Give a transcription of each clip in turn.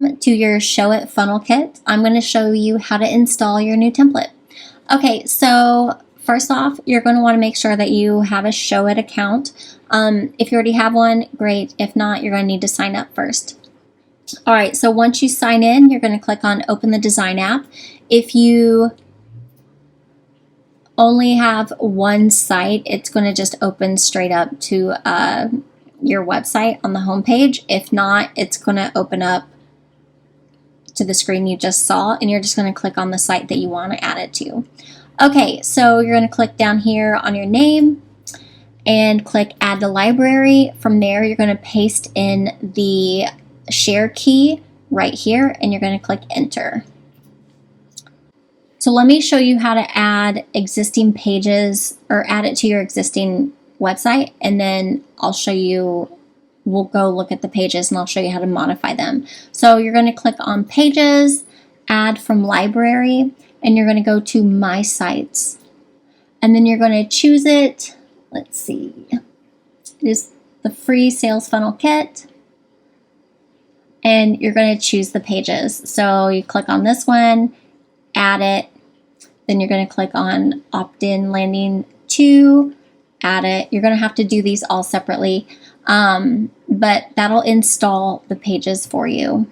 To your Showit funnel kit. I'm going to show you how to install your new template. Okay, so first off, you're going to want to make sure that you have a Showit account. If you already have one, great. If not, you're going to need to sign up first. All right, so once you sign in, you're going to click on Open the Design app. If you only have one site, it's going to just open straight up to your website on the home page. If not, it's going to open up to the screen you just saw, and you're just going to click on the site that you want to add it to. Okay, so you're going to click down here on your name and click Add to Library. From there, you're going to paste in the share key right here, and you're going to click Enter. So let me show you how to add existing pages or add it to your existing website, and then I'll show you. We'll go look at the pages and I'll show you how to modify them. So you're going to click on Pages, Add from Library, and you're going to go to My Sites. And then you're going to choose it. Let's see. It is the free sales funnel kit. And you're going to choose the pages. So you click on this one, add it. Then you're going to click on Opt-in Landing 2, add it. You're going to have to do these all separately. But that'll install the pages for you.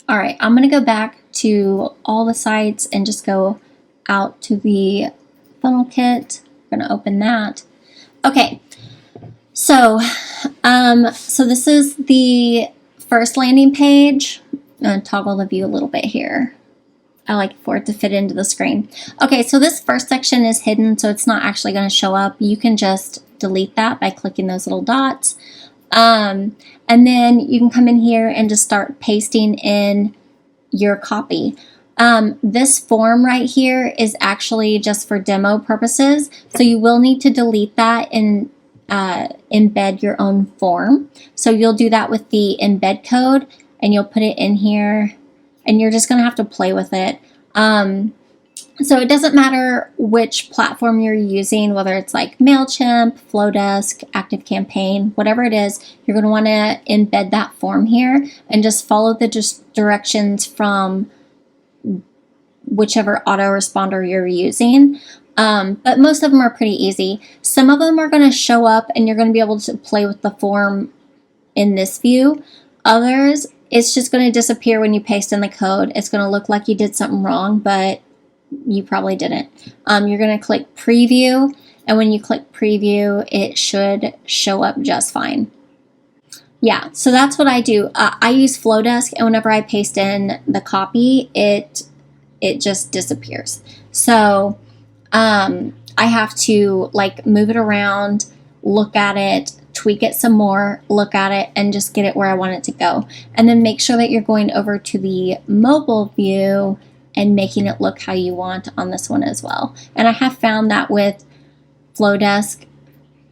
All right, I'm going to go back to all the sites and just go out to the funnel kit. I'm going to open that. Okay, so this is the first landing page. I'm going to toggle the view a little bit here. I like for it to fit into the screen. Okay, so this first section is hidden, so it's not actually going to show up. You can just delete that by clicking those little dots. And then you can come in here and just start pasting in your copy. This form right here is actually just for demo purposes, so you will need to delete that and embed your own form. So you'll do that with the embed code, and you'll put it in here, and you're just going to have to play with it. So it doesn't matter which platform you're using, whether it's like MailChimp, Flowdesk, ActiveCampaign, whatever it is, you're going to want to embed that form here and just follow the directions from whichever autoresponder you're using. But most of them are pretty easy. Some of them are going to show up and you're going to be able to play with the form in this view. Others, it's just going to disappear when you paste in the code. It's going to look like you did something wrong, but you probably didn't. You're going to click preview, and when you click preview, it should show up just fine. Yeah, so that's what I do. I use Flowdesk, and whenever I paste in the copy, it just disappears. So I have to like move it around, look at it, tweak it some more, look at it, and just get it where I want it to go. And then make sure that you're going over to the mobile view and making it look how you want on this one as well. And I have found that with Flowdesk,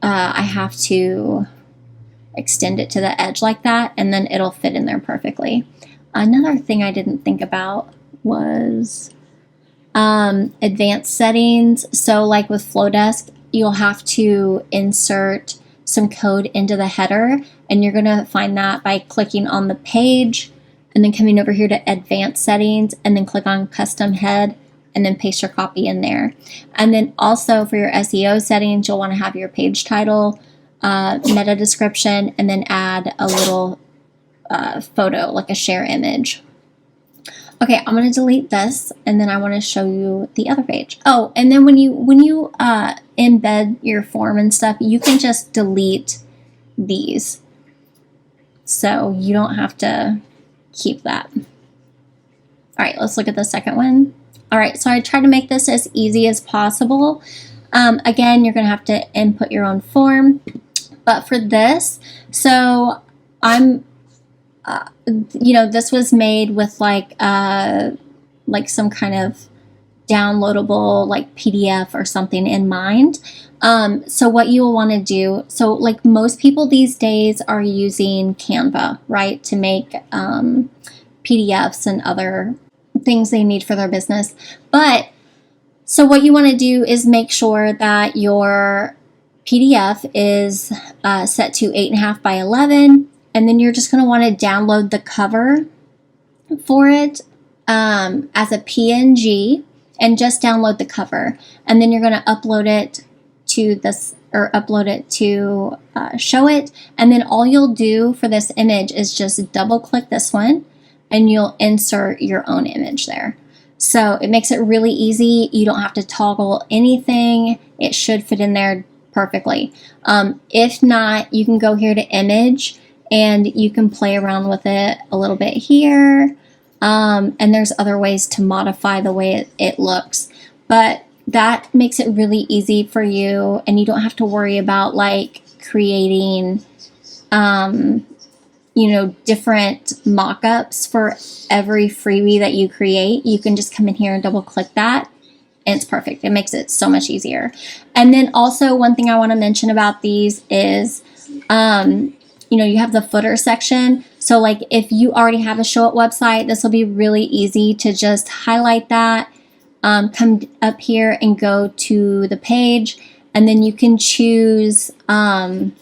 I have to extend it to the edge like that, and then it'll fit in there perfectly. Another thing I didn't think about was advanced settings. So like with Flowdesk, you'll have to insert some code into the header, and you're going to find that by clicking on the page and then coming over here to advanced settings and then click on custom head and then paste your copy in there. And then also for your SEO settings, you'll want to have your page title, meta description, and then add a little photo, like a share image. Okay, I'm going to delete this, and then I want to show you the other page. Oh, and then when you embed your form and stuff, you can just delete these, so you don't have to keep that. All right, let's look at the second one. All right, so I try to make this as easy as possible. Again, you're going to have to input your own form, but for this, so I'm this was made with like some kind of downloadable like PDF or something in mind. So what you will want to do, so like most people these days are using Canva, right, to make PDFs and other things they need for their business. But so what you want to do is make sure that your PDF is set to 8.5 by 11. And then you're just going to want to download the cover for it as a PNG and just download the cover. And then you're going to upload it to this, or upload it to Showit. And then all you'll do for this image is just double click this one and you'll insert your own image there. So it makes it really easy. You don't have to toggle anything. It should fit in there perfectly. If not, you can go here to image and you can play around with it a little bit here. And there's other ways to modify the way it looks, but that makes it really easy for you, and you don't have to worry about like creating, different mock-ups for every freebie that you create. You can just come in here and double click that, and it's perfect. It makes it so much easier. And then also one thing I want to mention about these is, you have the footer section. So like if you already have a Showit website, this will be really easy to just highlight that, come up here and go to the page, and then you can choose the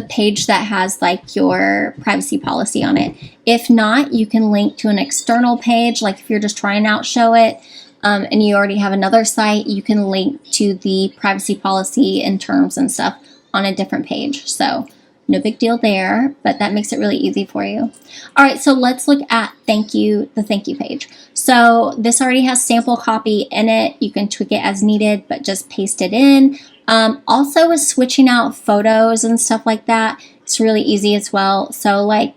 page that has like your privacy policy on it. If not, you can link to an external page. Like if you're just trying out Showit and you already have another site, you can link to the privacy policy and terms and stuff on a different page. So no big deal there, but that makes it really easy for you. All right, so let's look at the thank you page. So this already has sample copy in it. You can tweak it as needed, but just paste it in. Also with switching out photos and stuff like that, it's really easy as well. So like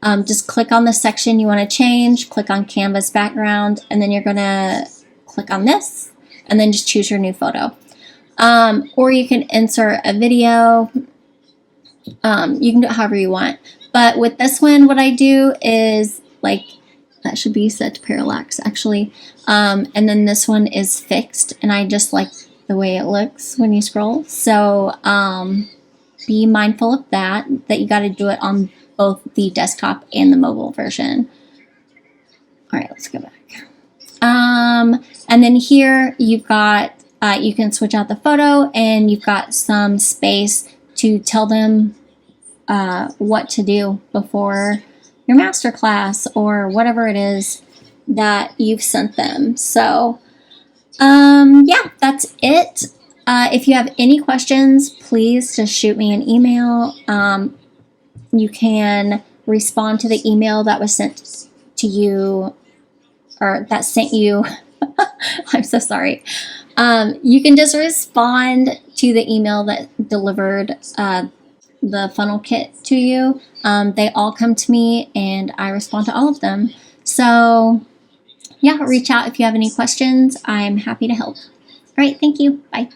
just click on the section you want to change, click on canvas background, and then you're gonna click on this, and then just choose your new photo. Or you can insert a video. You can do it however you want. But with this one, what I do is like, that should be set to parallax actually. And then this one is fixed, and I just like the way it looks when you scroll. So be mindful of that you got to do it on both the desktop and the mobile version. All right, let's go back. And then here you've got, you can switch out the photo, and you've got some space to tell them what to do before your master class or whatever it is that you've sent them. So yeah, that's it. If you have any questions, please just shoot me an email. You can respond to the email that was sent to you, or that sent you. I'm so sorry. You can just respond to the email that delivered the funnel kit to you. They all come to me, and I respond to all of them. So yeah, reach out if you have any questions. I'm happy to help. All right, thank you. Bye.